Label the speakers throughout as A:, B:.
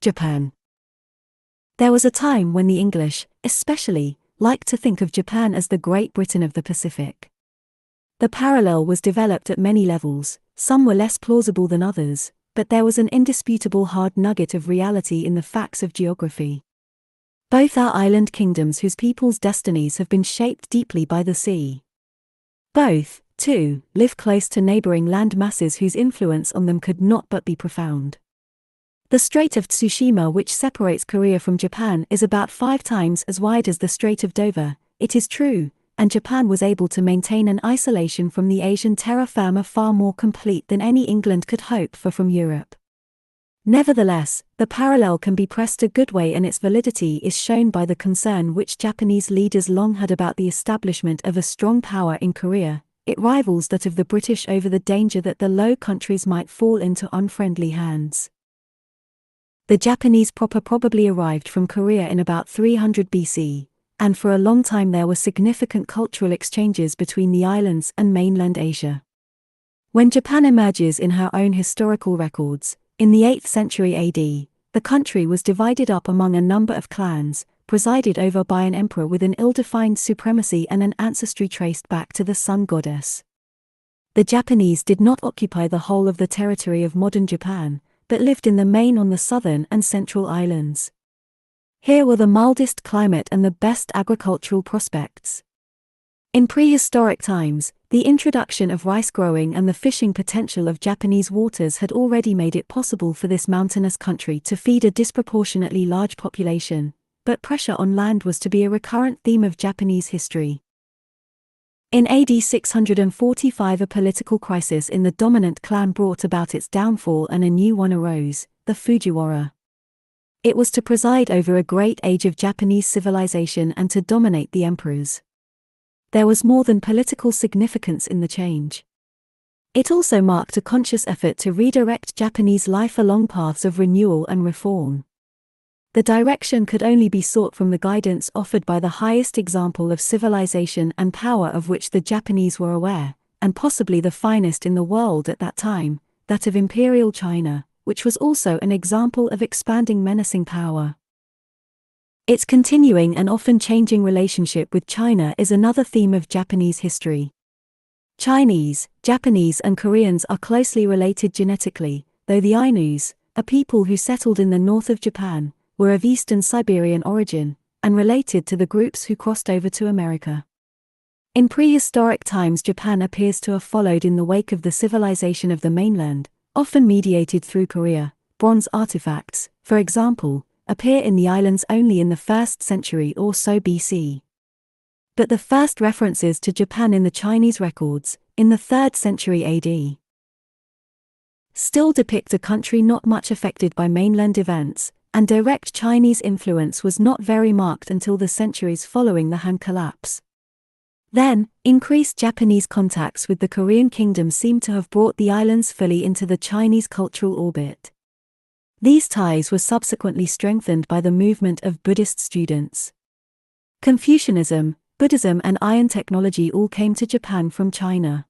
A: Japan. There was a time when the English, especially, liked to think of Japan as the Great Britain of the Pacific. The parallel was developed at many levels, some were less plausible than others, but there was an indisputable hard nugget of reality in the facts of geography. Both are island kingdoms whose people's destinies have been shaped deeply by the sea. Both, too, live close to neighboring land masses whose influence on them could not but be profound. The Strait of Tsushima, which separates Korea from Japan, is about 5 times as wide as the Strait of Dover, it is true, and Japan was able to maintain an isolation from the Asian terra firma far more complete than any England could hope for from Europe. Nevertheless, the parallel can be pressed a good way, and its validity is shown by the concern which Japanese leaders long had about the establishment of a strong power in Korea. It rivals that of the British over the danger that the Low Countries might fall into unfriendly hands. The Japanese proper probably arrived from Korea in about 300 BC, and for a long time there were significant cultural exchanges between the islands and mainland Asia. When Japan emerges in her own historical records, in the 8th century AD, the country was divided up among a number of clans, presided over by an emperor with an ill-defined supremacy and an ancestry traced back to the sun goddess. The Japanese did not occupy the whole of the territory of modern Japan, but lived in the main on the southern and central islands. Here were the mildest climate and the best agricultural prospects. In prehistoric times, the introduction of rice growing and the fishing potential of Japanese waters had already made it possible for this mountainous country to feed a disproportionately large population, but pressure on land was to be a recurrent theme of Japanese history. In AD 645, a political crisis in the dominant clan brought about its downfall and a new one arose, the Fujiwara. It was to preside over a great age of Japanese civilization and to dominate the emperors. There was more than political significance in the change. It also marked a conscious effort to redirect Japanese life along paths of renewal and reform. The direction could only be sought from the guidance offered by the highest example of civilization and power of which the Japanese were aware, and possibly the finest in the world at that time, that of Imperial China, which was also an example of expanding menacing power. Its continuing and often changing relationship with China is another theme of Japanese history. Chinese, Japanese and Koreans are closely related genetically, though the Ainus, a people who settled in the north of Japan, were of Eastern Siberian origin, and related to the groups who crossed over to America. In prehistoric times, Japan appears to have followed in the wake of the civilization of the mainland, often mediated through Korea. Bronze artifacts, for example, appear in the islands only in the 1st century or so BC. But the first references to Japan in the Chinese records, in the 3rd century AD, still depict a country not much affected by mainland events, and direct Chinese influence was not very marked until the centuries following the Han collapse. Then, increased Japanese contacts with the Korean kingdom seem to have brought the islands fully into the Chinese cultural orbit. These ties were subsequently strengthened by the movement of Buddhist students. Confucianism, Buddhism and iron technology all came to Japan from China.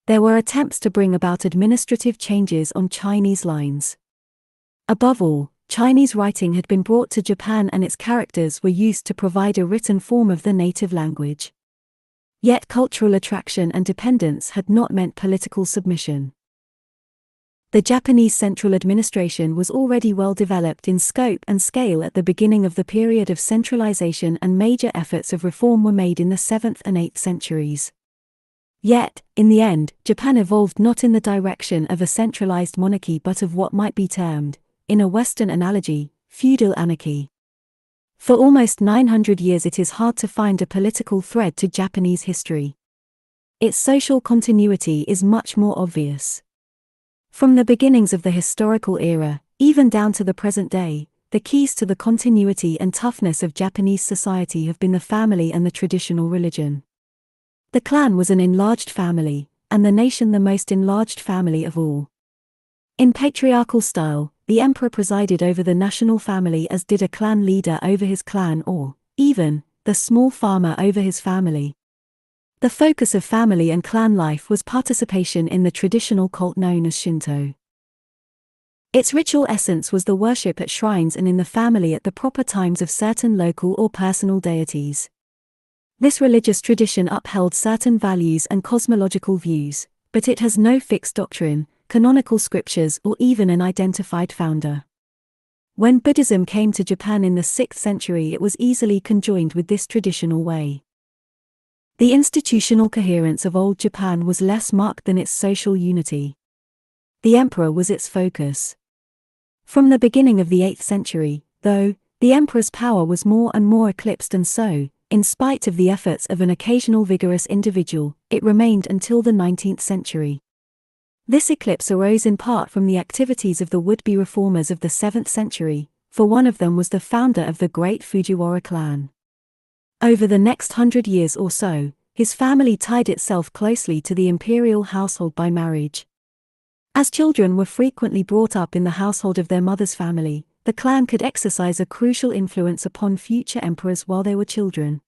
A: There were attempts to bring about administrative changes on Chinese lines. Above all, Chinese writing had been brought to Japan and its characters were used to provide a written form of the native language. Yet cultural attraction and dependence had not meant political submission. The Japanese central administration was already well developed in scope and scale at the beginning of the period of centralization, and major efforts of reform were made in the 7th and 8th centuries. Yet, in the end, Japan evolved not in the direction of a centralized monarchy but of what might be termed, in a Western analogy, feudal anarchy. For almost 900 years it is hard to find a political thread to Japanese history. Its social continuity is much more obvious. From the beginnings of the historical era, even down to the present day, the keys to the continuity and toughness of Japanese society have been the family and the traditional religion. The clan was an enlarged family, and the nation the most enlarged family of all. In patriarchal style, the emperor presided over the national family as did a clan leader over his clan, or, even, the small farmer over his family. The focus of family and clan life was participation in the traditional cult known as Shinto. Its ritual essence was the worship at shrines and in the family at the proper times of certain local or personal deities. This religious tradition upheld certain values and cosmological views, but it has no fixed doctrine, canonical scriptures, or even an identified founder. When Buddhism came to Japan in the 6th century, it was easily conjoined with this traditional way. The institutional coherence of Old Japan was less marked than its social unity. The emperor was its focus. From the beginning of the 8th century, though, the emperor's power was more and more eclipsed, and so, in spite of the efforts of an occasional vigorous individual, it remained until the 19th century. This eclipse arose in part from the activities of the would-be reformers of the 7th century, for one of them was the founder of the great Fujiwara clan. Over the next 100 years or so, his family tied itself closely to the imperial household by marriage. As children were frequently brought up in the household of their mother's family, the clan could exercise a crucial influence upon future emperors while they were children.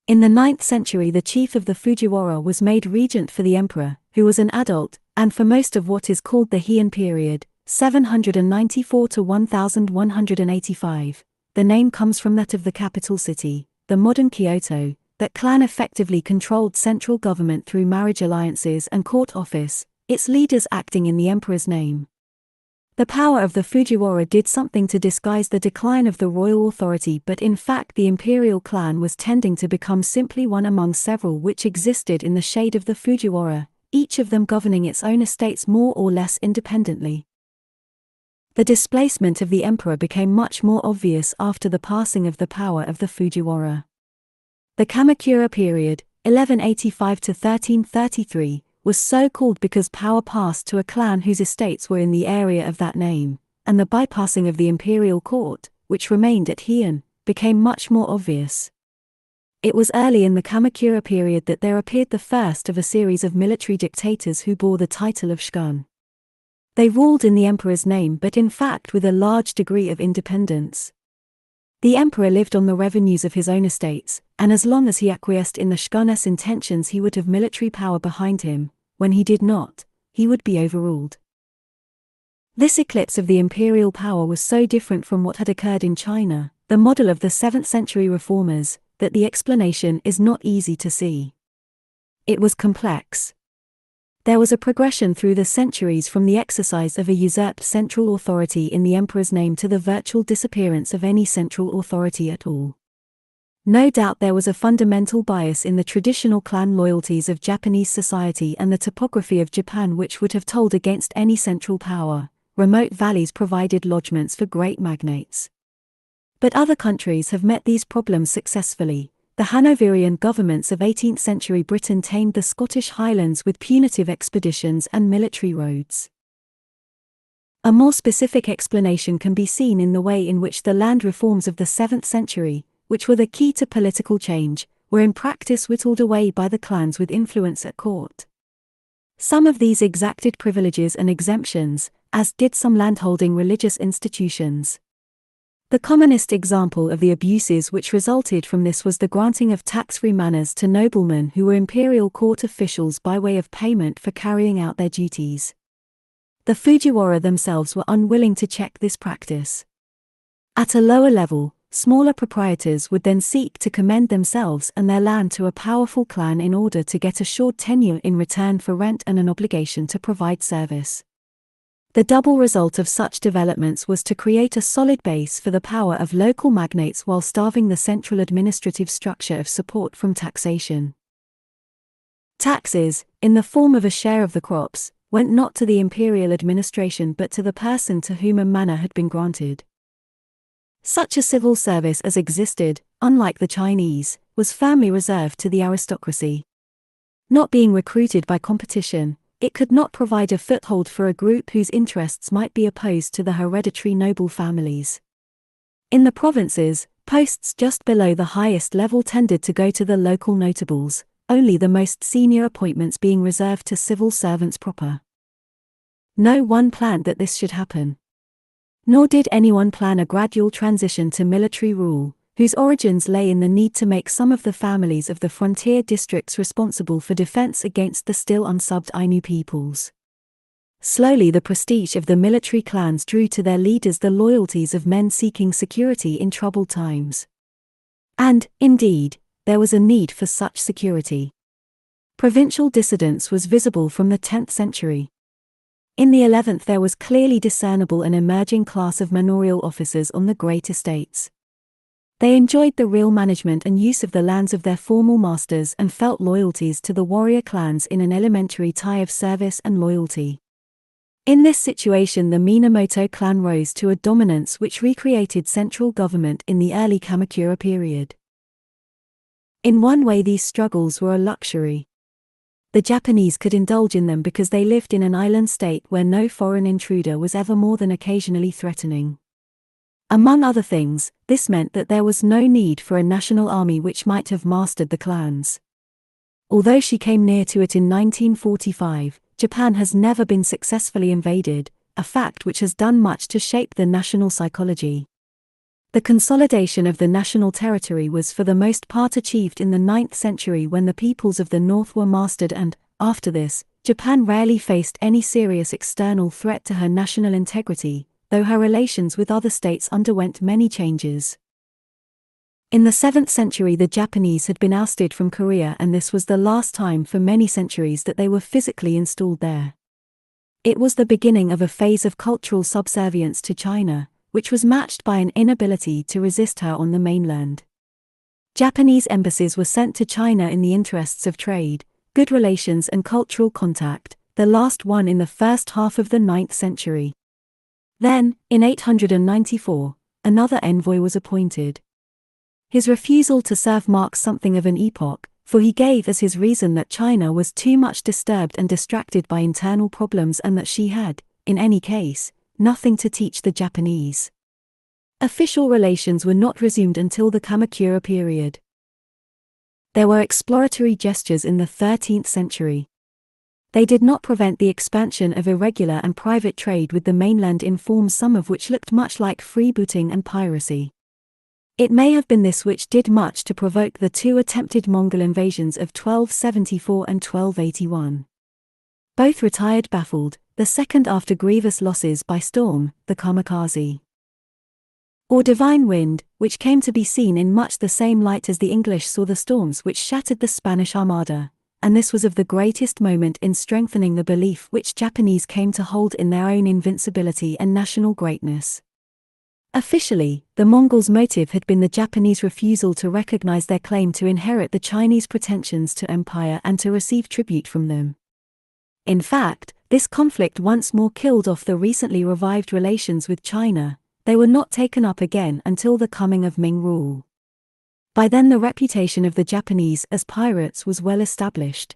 A: In the 9th century, the chief of the Fujiwara was made regent for the emperor, who was an adult, and for most of what is called the Heian period, 794 to 1185, the name comes from that of the capital city, the modern Kyoto. That clan effectively controlled central government through marriage alliances and court office, its leaders acting in the emperor's name. The power of the Fujiwara did something to disguise the decline of the royal authority, but in fact the imperial clan was tending to become simply one among several which existed in the shade of the Fujiwara, each of them governing its own estates more or less independently. The displacement of the emperor became much more obvious after the passing of the power of the Fujiwara. The Kamakura period, 1185 to 1333, was so called because power passed to a clan whose estates were in the area of that name, and the bypassing of the imperial court, which remained at Heian, became much more obvious. It was early in the Kamakura period that there appeared the first of a series of military dictators who bore the title of shogun. They ruled in the emperor's name but in fact with a large degree of independence. The emperor lived on the revenues of his own estates, and as long as he acquiesced in the shogun's intentions he would have military power behind him. When he did not, he would be overruled. This eclipse of the imperial power was so different from what had occurred in China, the model of the 7th century reformers, that the explanation is not easy to see. It was complex. There was a progression through the centuries from the exercise of a usurped central authority in the emperor's name to the virtual disappearance of any central authority at all. No doubt there was a fundamental bias in the traditional clan loyalties of Japanese society and the topography of Japan which would have told against any central power. Remote valleys provided lodgements for great magnates. But other countries have met these problems successfully. The Hanoverian governments of 18th century Britain tamed the Scottish Highlands with punitive expeditions and military roads. A more specific explanation can be seen in the way in which the land reforms of the 7th century, which were the key to political change, were in practice whittled away by the clans with influence at court. Some of these exacted privileges and exemptions, as did some landholding religious institutions. The commonest example of the abuses which resulted from this was the granting of tax-free manors to noblemen who were imperial court officials by way of payment for carrying out their duties. The Fujiwara themselves were unwilling to check this practice. At a lower level, smaller proprietors would then seek to commend themselves and their land to a powerful clan in order to get assured tenure in return for rent and an obligation to provide service. The double result of such developments was to create a solid base for the power of local magnates while starving the central administrative structure of support from taxation. Taxes, in the form of a share of the crops, went not to the imperial administration but to the person to whom a manor had been granted. Such a civil service as existed, unlike the Chinese, was firmly reserved to the aristocracy. Not being recruited by competition, it could not provide a foothold for a group whose interests might be opposed to the hereditary noble families. In the provinces, posts just below the highest level tended to go to the local notables, only the most senior appointments being reserved to civil servants proper. No one planned that this should happen. Nor did anyone plan a gradual transition to military rule, whose origins lay in the need to make some of the families of the frontier districts responsible for defense against the still unsubbed Ainu peoples. Slowly the prestige of the military clans drew to their leaders the loyalties of men seeking security in troubled times. And, indeed, there was a need for such security. Provincial dissidence was visible from the 10th century. In the 11th there was clearly discernible an emerging class of manorial officers on the great estates. They enjoyed the real management and use of the lands of their formal masters and felt loyalties to the warrior clans in an elementary tie of service and loyalty. In this situation the Minamoto clan rose to a dominance which recreated central government in the early Kamakura period. In one way these struggles were a luxury. The Japanese could indulge in them because they lived in an island state where no foreign intruder was ever more than occasionally threatening. Among other things, this meant that there was no need for a national army which might have mastered the clans. Although she came near to it in 1945, Japan has never been successfully invaded, a fact which has done much to shape the national psychology. The consolidation of the national territory was for the most part achieved in the 9th century when the peoples of the north were mastered and, after this, Japan rarely faced any serious external threat to her national integrity, though her relations with other states underwent many changes. In the 7th century the Japanese had been ousted from Korea and this was the last time for many centuries that they were physically installed there. It was the beginning of a phase of cultural subservience to China, which was matched by an inability to resist her on the mainland. Japanese embassies were sent to China in the interests of trade, good relations and cultural contact, the last one in the first half of the 9th century. Then, in 894, another envoy was appointed. His refusal to serve marks something of an epoch, for he gave as his reason that China was too much disturbed and distracted by internal problems and that she had, in any case, nothing to teach the Japanese. Official relations were not resumed until the Kamakura period. There were exploratory gestures in the 13th century. They did not prevent the expansion of irregular and private trade with the mainland in forms some of which looked much like freebooting and piracy. It may have been this which did much to provoke the two attempted Mongol invasions of 1274 and 1281. Both retired baffled, the second after grievous losses by storm, the kamikaze. Or divine wind, which came to be seen in much the same light as the English saw the storms which shattered the Spanish Armada, and this was of the greatest moment in strengthening the belief which Japanese came to hold in their own invincibility and national greatness. Officially, the Mongols' motive had been the Japanese refusal to recognize their claim to inherit the Chinese pretensions to empire and to receive tribute from them. In fact, this conflict once more killed off the recently revived relations with China. They were not taken up again until the coming of Ming rule. By then the reputation of the Japanese as pirates was well established.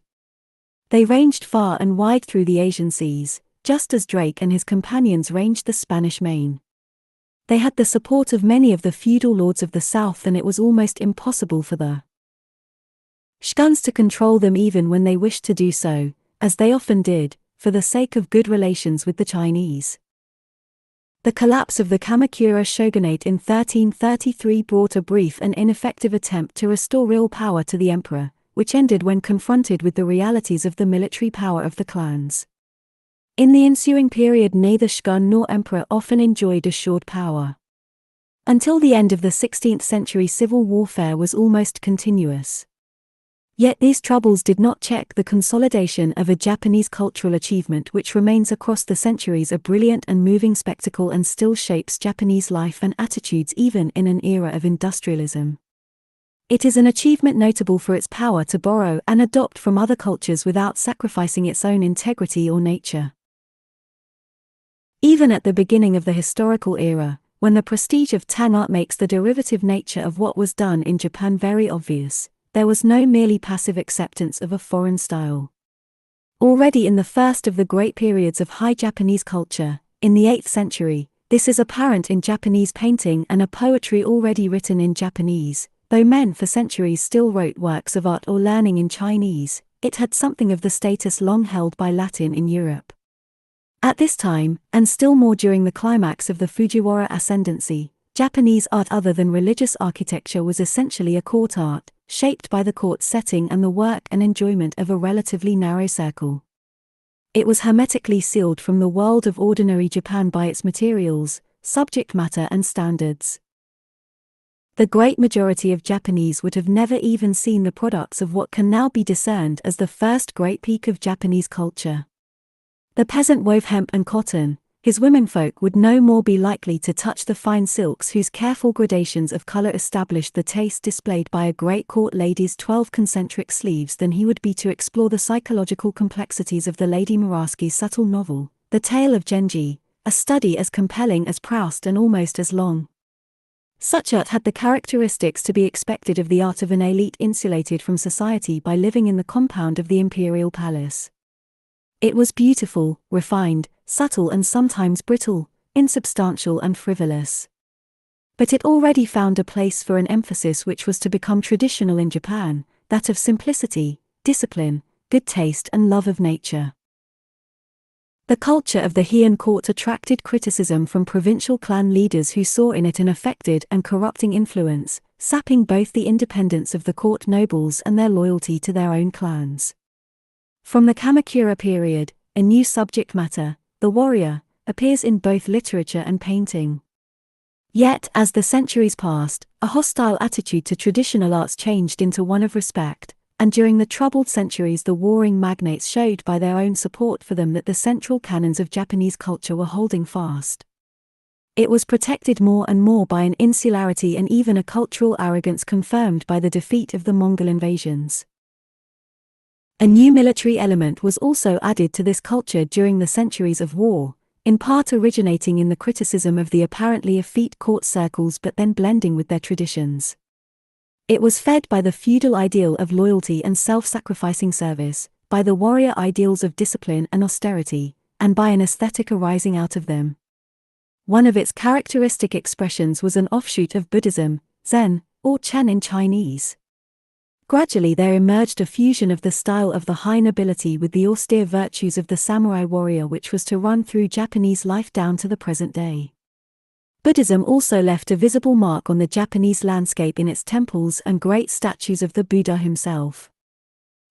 A: They ranged far and wide through the Asian seas, just as Drake and his companions ranged the Spanish Main. They had the support of many of the feudal lords of the south and it was almost impossible for the shoguns to control them even when they wished to do so, as they often did, for the sake of good relations with the Chinese. The collapse of the Kamakura shogunate in 1333 brought a brief and ineffective attempt to restore real power to the emperor, which ended when confronted with the realities of the military power of the clans. In the ensuing period neither shogun nor emperor often enjoyed assured power. Until the end of the 16th century civil warfare was almost continuous. Yet these troubles did not check the consolidation of a Japanese cultural achievement which remains across the centuries a brilliant and moving spectacle and still shapes Japanese life and attitudes even in an era of industrialism. It is an achievement notable for its power to borrow and adopt from other cultures without sacrificing its own integrity or nature. Even at the beginning of the historical era, when the prestige of Tang art makes the derivative nature of what was done in Japan very obvious, there was no merely passive acceptance of a foreign style. Already in the first of the great periods of high Japanese culture, in the 8th century, this is apparent in Japanese painting and a poetry already written in Japanese. Though men for centuries still wrote works of art or learning in Chinese, it had something of the status long held by Latin in Europe. At this time, and still more during the climax of the Fujiwara ascendancy, Japanese art other than religious architecture was essentially a court art, shaped by the court setting and the work and enjoyment of a relatively narrow circle. It was hermetically sealed from the world of ordinary Japan by its materials, subject matter and standards. The great majority of Japanese would have never even seen the products of what can now be discerned as the first great peak of Japanese culture. The peasant wove hemp and cotton. His womenfolk would no more be likely to touch the fine silks whose careful gradations of color established the taste displayed by a great court lady's 12 concentric sleeves than he would be to explore the psychological complexities of the Lady Muraski's subtle novel, The Tale of Genji, a study as compelling as Proust and almost as long. Such art had the characteristics to be expected of the art of an elite insulated from society by living in the compound of the imperial palace. It was beautiful, refined, subtle and sometimes brittle, insubstantial and frivolous. But it already found a place for an emphasis which was to become traditional in Japan, that of simplicity, discipline, good taste and love of nature. The culture of the Heian court attracted criticism from provincial clan leaders who saw in it an affected and corrupting influence, sapping both the independence of the court nobles and their loyalty to their own clans. From the Kamakura period, a new subject matter, the warrior, appears in both literature and painting. Yet, as the centuries passed, a hostile attitude to traditional arts changed into one of respect, and during the troubled centuries the warring magnates showed by their own support for them that the central canons of Japanese culture were holding fast. It was protected more and more by an insularity and even a cultural arrogance confirmed by the defeat of the Mongol invasions. A new military element was also added to this culture during the centuries of war, in part originating in the criticism of the apparently effete court circles but then blending with their traditions. It was fed by the feudal ideal of loyalty and self-sacrificing service, by the warrior ideals of discipline and austerity, and by an aesthetic arising out of them. One of its characteristic expressions was an offshoot of Buddhism, Zen, or Chen in Chinese. Gradually there emerged a fusion of the style of the high nobility with the austere virtues of the samurai warrior which was to run through Japanese life down to the present day. Buddhism also left a visible mark on the Japanese landscape in its temples and great statues of the Buddha himself.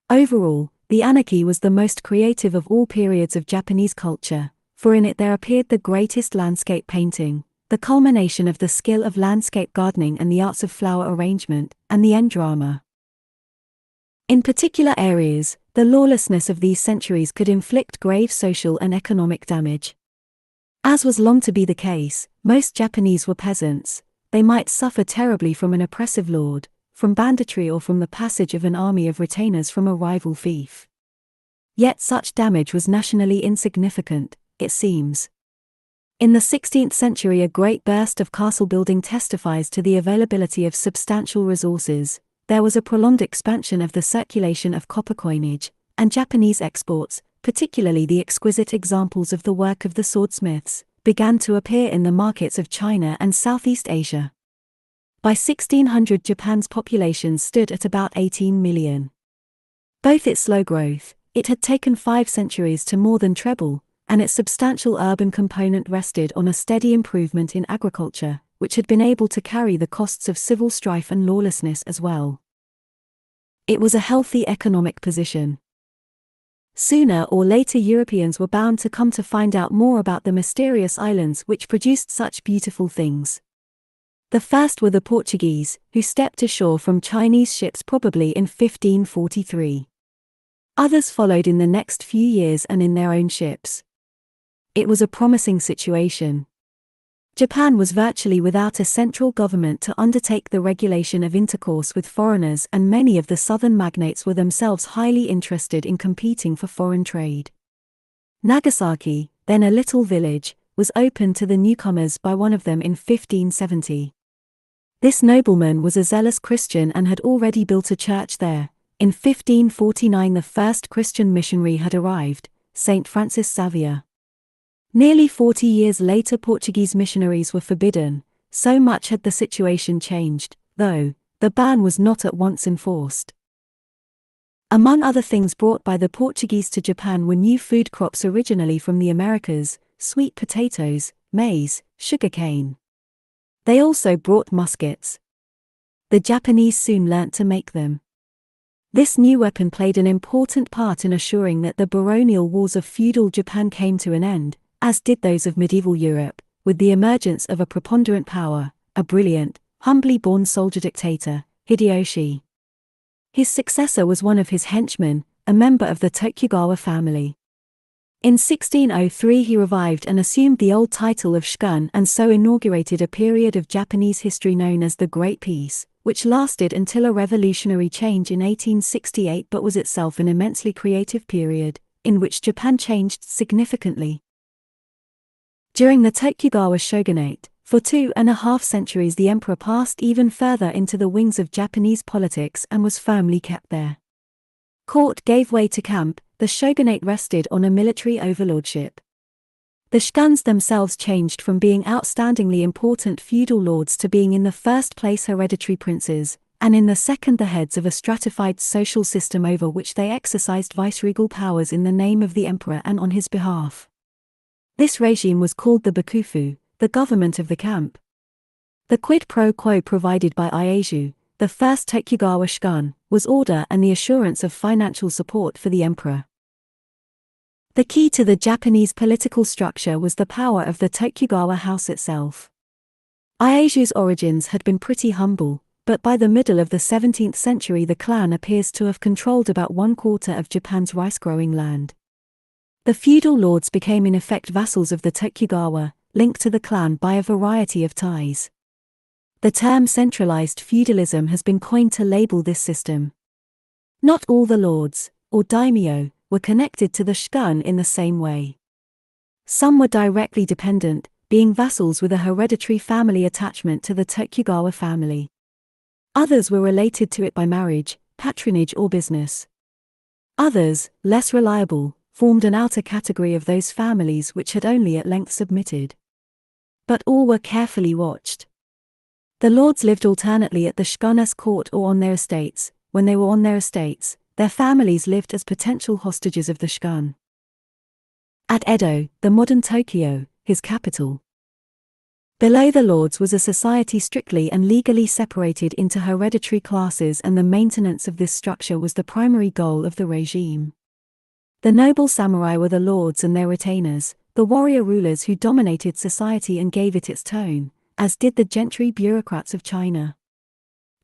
A: Overall, the anarchy was the most creative of all periods of Japanese culture, for in it there appeared the greatest landscape painting, the culmination of the skill of landscape gardening and the arts of flower arrangement, and the end drama. In particular areas, the lawlessness of these centuries could inflict grave social and economic damage. As was long to be the case, most Japanese were peasants. They might suffer terribly from an oppressive lord, from banditry or from the passage of an army of retainers from a rival fief. Yet such damage was nationally insignificant, it seems. In the 16th century a great burst of castle building testifies to the availability of substantial resources. There was a prolonged expansion of the circulation of copper coinage, and Japanese exports, particularly the exquisite examples of the work of the swordsmiths, began to appear in the markets of China and Southeast Asia. By 1600 Japan's population stood at about 18 million. Both its slow growth, it had taken 5 centuries to more than treble, and its substantial urban component rested on a steady improvement in agriculture, which had been able to carry the costs of civil strife and lawlessness as well. It was a healthy economic position. Sooner or later Europeans were bound to come to find out more about the mysterious islands which produced such beautiful things. The first were the Portuguese, who stepped ashore from Chinese ships probably in 1543. Others followed in the next few years and in their own ships. It was a promising situation. Japan was virtually without a central government to undertake the regulation of intercourse with foreigners, and many of the southern magnates were themselves highly interested in competing for foreign trade. Nagasaki, then a little village, was opened to the newcomers by one of them in 1570. This nobleman was a zealous Christian and had already built a church there. In 1549 the first Christian missionary had arrived, St. Francis Xavier. Nearly 40 years later Portuguese missionaries were forbidden. So much had the situation changed, though, the ban was not at once enforced. Among other things brought by the Portuguese to Japan were new food crops originally from the Americas, sweet potatoes, maize, sugarcane. They also brought muskets. The Japanese soon learnt to make them. This new weapon played an important part in assuring that the baronial wars of feudal Japan came to an end, as did those of medieval Europe, with the emergence of a preponderant power, a brilliant, humbly born soldier dictator, Hideyoshi. His successor was one of his henchmen, a member of the Tokugawa family. In 1603 he revived and assumed the old title of shogun and so inaugurated a period of Japanese history known as the Great Peace, which lasted until a revolutionary change in 1868 but was itself an immensely creative period, in which Japan changed significantly. During the Tokugawa shogunate, for 2.5 centuries the emperor passed even further into the wings of Japanese politics and was firmly kept there. Court gave way to camp, the shogunate rested on a military overlordship. The shoguns themselves changed from being outstandingly important feudal lords to being in the first place hereditary princes, and in the second the heads of a stratified social system over which they exercised viceregal powers in the name of the emperor and on his behalf. This regime was called the Bakufu, the government of the camp. The quid pro quo provided by Ieyasu, the first Tokugawa shogun, was order and the assurance of financial support for the emperor. The key to the Japanese political structure was the power of the Tokugawa house itself. Ieyasu's origins had been pretty humble, but by the middle of the 17th century the clan appears to have controlled about 1/4 of Japan's rice-growing land. The feudal lords became in effect vassals of the Tokugawa, linked to the clan by a variety of ties. The term centralized feudalism has been coined to label this system. Not all the lords, or daimyo, were connected to the shogun in the same way. Some were directly dependent, being vassals with a hereditary family attachment to the Tokugawa family. Others were related to it by marriage, patronage or business. Others, less reliable, formed an outer category of those families which had only at length submitted. But all were carefully watched. The lords lived alternately at the shogun's court or on their estates. When they were on their estates, their families lived as potential hostages of the shogun. At Edo, the modern Tokyo, his capital. Below the lords was a society strictly and legally separated into hereditary classes, and the maintenance of this structure was the primary goal of the regime. The noble samurai were the lords and their retainers, the warrior rulers who dominated society and gave it its tone, as did the gentry bureaucrats of China.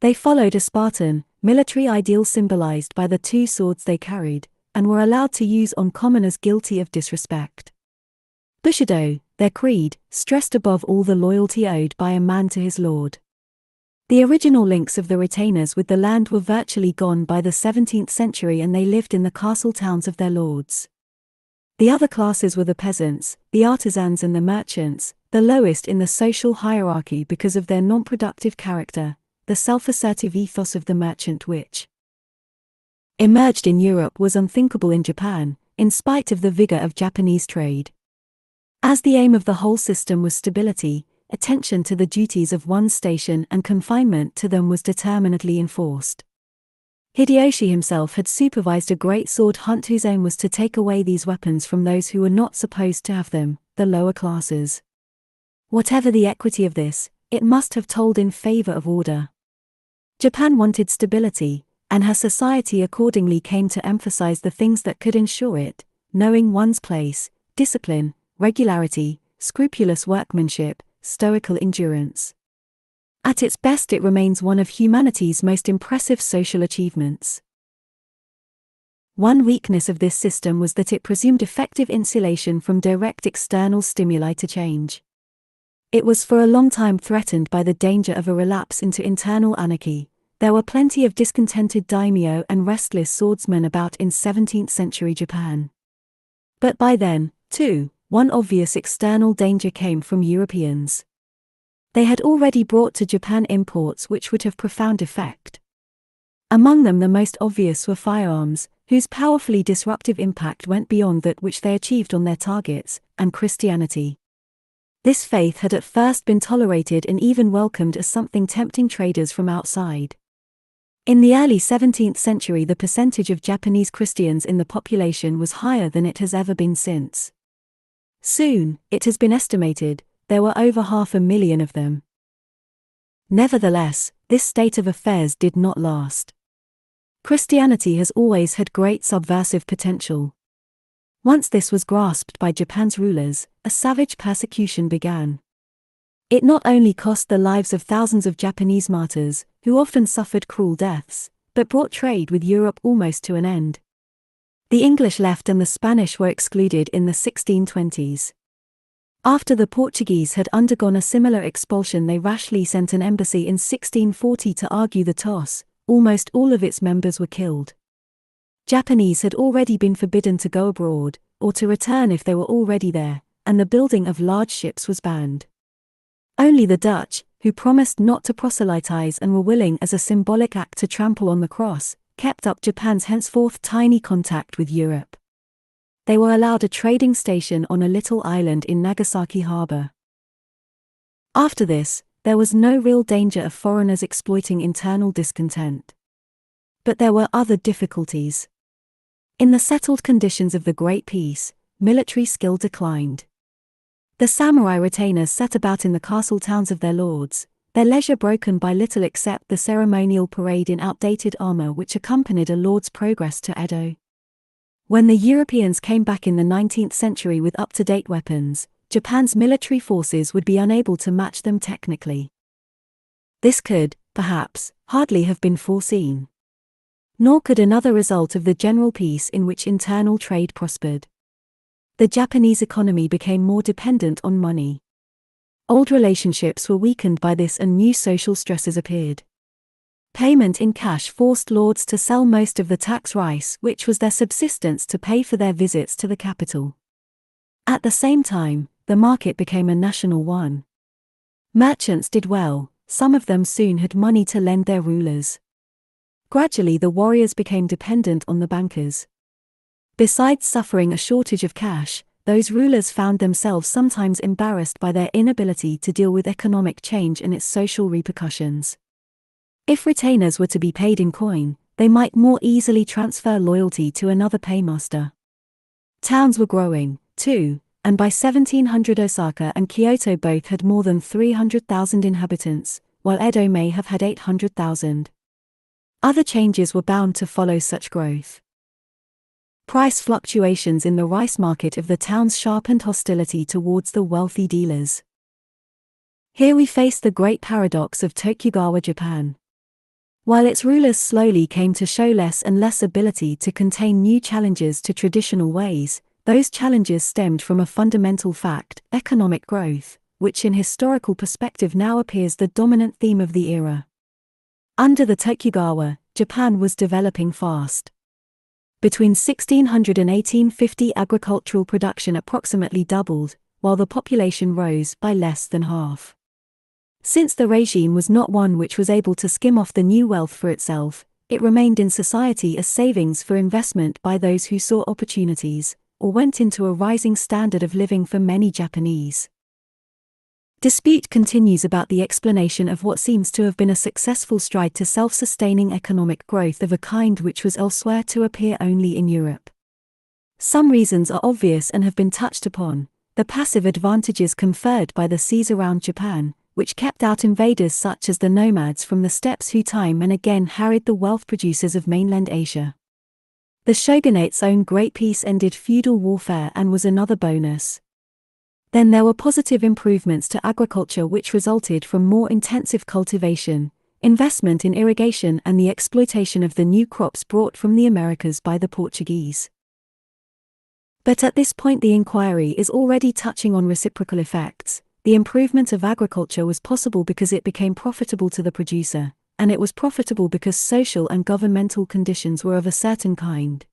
A: They followed a Spartan, military ideal symbolized by the 2 swords they carried, and were allowed to use on commoners guilty of disrespect. Bushido, their creed, stressed above all the loyalty owed by a man to his lord. The original links of the retainers with the land were virtually gone by the 17th century, and they lived in the castle towns of their lords. The other classes were the peasants, the artisans and the merchants, the lowest in the social hierarchy because of their non-productive character, the self-assertive ethos of the merchant which emerged in Europe was unthinkable in Japan, in spite of the vigor of Japanese trade. As the aim of the whole system was stability, attention to the duties of one's station and confinement to them was determinedly enforced. Hideyoshi himself had supervised a great sword hunt whose aim was to take away these weapons from those who were not supposed to have them, the lower classes. Whatever the equity of this, it must have told in favor of order. Japan wanted stability, and her society accordingly came to emphasize the things that could ensure it: knowing one's place, discipline, regularity, scrupulous workmanship, stoical endurance. At its best it remains one of humanity's most impressive social achievements. One weakness of this system was that it presumed effective insulation from direct external stimuli to change. It was for a long time threatened by the danger of a relapse into internal anarchy. There were plenty of discontented daimyo and restless swordsmen about in 17th century Japan. But by then, too, one obvious external danger came from Europeans. They had already brought to Japan imports which would have profound effect. Among them the most obvious were firearms, whose powerfully disruptive impact went beyond that which they achieved on their targets, and Christianity. This faith had at first been tolerated and even welcomed as something tempting traders from outside. In the early 17th century the percentage of Japanese Christians in the population was higher than it has ever been since. Soon, it has been estimated, there were over 500,000 of them. Nevertheless, this state of affairs did not last. Christianity has always had great subversive potential. Once this was grasped by Japan's rulers, a savage persecution began. It not only cost the lives of thousands of Japanese martyrs, who often suffered cruel deaths, but brought trade with Europe almost to an end. The English left and the Spanish were excluded in the 1620s. After the Portuguese had undergone a similar expulsion, they rashly sent an embassy in 1640 to argue the toss. Almost all of its members were killed. Japanese had already been forbidden to go abroad, or to return if they were already there, and the building of large ships was banned. Only the Dutch, who promised not to proselytize and were willing as a symbolic act to trample on the cross, kept up Japan's henceforth tiny contact with Europe. They were allowed a trading station on a little island in Nagasaki harbor. After this, there was no real danger of foreigners exploiting internal discontent. But there were other difficulties. In the settled conditions of the Great Peace, military skill declined. The samurai retainers sat about in the castle towns of their lords, their leisure broken by little except the ceremonial parade in outdated armor which accompanied a lord's progress to Edo. When the Europeans came back in the 19th century with up-to-date weapons, Japan's military forces would be unable to match them technically. This could, perhaps, hardly have been foreseen. Nor could another result of the general peace in which internal trade prospered. The Japanese economy became more dependent on money. Old relationships were weakened by this and new social stresses appeared. Payment in cash forced lords to sell most of the tax rice which was their subsistence to pay for their visits to the capital. At the same time, the market became a national one. Merchants did well, some of them soon had money to lend their rulers. Gradually the warriors became dependent on the bankers. Besides suffering a shortage of cash, those rulers found themselves sometimes embarrassed by their inability to deal with economic change and its social repercussions. If retainers were to be paid in coin, they might more easily transfer loyalty to another paymaster. Towns were growing, too, and by 1700 Osaka and Kyoto both had more than 300,000 inhabitants, while Edo may have had 800,000. Other changes were bound to follow such growth. Price fluctuations in the rice market of the towns sharpened hostility towards the wealthy dealers. Here we face the great paradox of Tokugawa Japan. While its rulers slowly came to show less and less ability to contain new challenges to traditional ways, those challenges stemmed from a fundamental fact, economic growth, which in historical perspective now appears the dominant theme of the era. Under the Tokugawa, Japan was developing fast. Between 1600 and 1850 agricultural production approximately doubled, while the population rose by less than half. Since the regime was not one which was able to skim off the new wealth for itself, it remained in society as savings for investment by those who saw opportunities, or went into a rising standard of living for many Japanese. Dispute continues about the explanation of what seems to have been a successful stride to self-sustaining economic growth of a kind which was elsewhere to appear only in Europe. Some reasons are obvious and have been touched upon: the passive advantages conferred by the seas around Japan, which kept out invaders such as the nomads from the steppes who time and again harried the wealth producers of mainland Asia. The shogunate's own great peace ended feudal warfare and was another bonus. Then there were positive improvements to agriculture which resulted from more intensive cultivation, investment in irrigation and the exploitation of the new crops brought from the Americas by the Portuguese. But at this point the inquiry is already touching on reciprocal effects. The improvement of agriculture was possible because it became profitable to the producer, and it was profitable because social and governmental conditions were of a certain kind.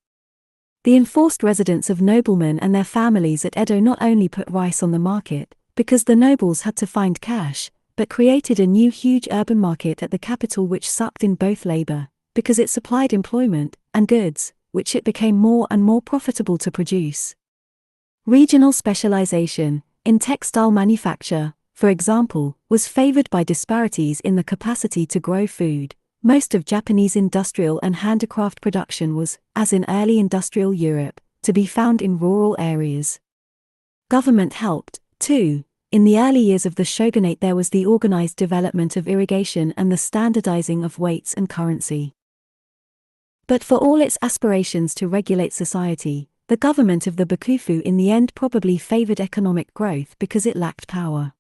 A: The enforced residence of noblemen and their families at Edo not only put rice on the market, because the nobles had to find cash, but created a new huge urban market at the capital which sucked in both labor, because it supplied employment, and goods, which it became more and more profitable to produce. Regional specialization, in textile manufacture, for example, was favored by disparities in the capacity to grow food. Most of Japanese industrial and handicraft production was, as in early industrial Europe, to be found in rural areas. Government helped, too. In the early years of the shogunate there was the organized development of irrigation and the standardizing of weights and currency. But for all its aspirations to regulate society, the government of the Bakufu in the end probably favored economic growth because it lacked power.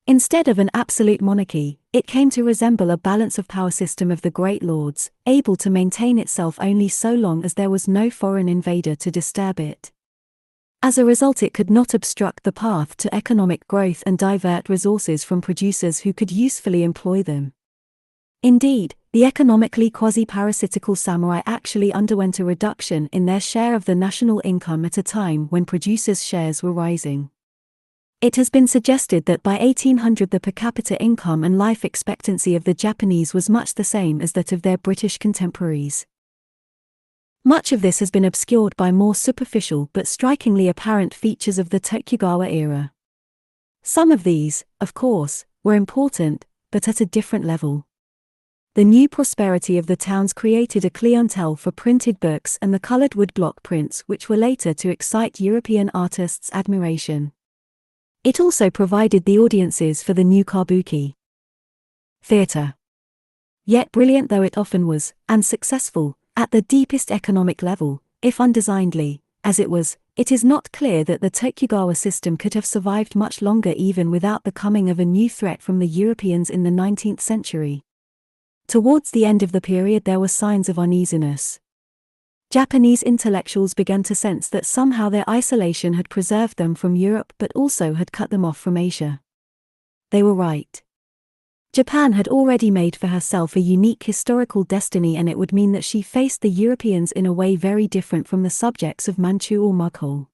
A: Instead of an absolute monarchy, it came to resemble a balance of power system of the great lords, able to maintain itself only so long as there was no foreign invader to disturb it. As a result, it could not obstruct the path to economic growth and divert resources from producers who could usefully employ them. Indeed, the economically quasi-parasitical samurai actually underwent a reduction in their share of the national income at a time when producers' shares were rising. It has been suggested that by 1800 the per capita income and life expectancy of the Japanese was much the same as that of their British contemporaries. Much of this has been obscured by more superficial but strikingly apparent features of the Tokugawa era. Some of these, of course, were important, but at a different level. The new prosperity of the towns created a clientele for printed books and the colored woodblock prints which were later to excite European artists' admiration. It also provided the audiences for the new kabuki theater. Yet brilliant though it often was, and successful, at the deepest economic level, if undesignedly, as it was, it is not clear that the Tokugawa system could have survived much longer even without the coming of a new threat from the Europeans in the 19th century. Towards the end of the period there were signs of uneasiness. Japanese intellectuals began to sense that somehow their isolation had preserved them from Europe but also had cut them off from Asia. They were right. Japan had already made for herself a unique historical destiny, and it would mean that she faced the Europeans in a way very different from the subjects of Manchu or Mughal.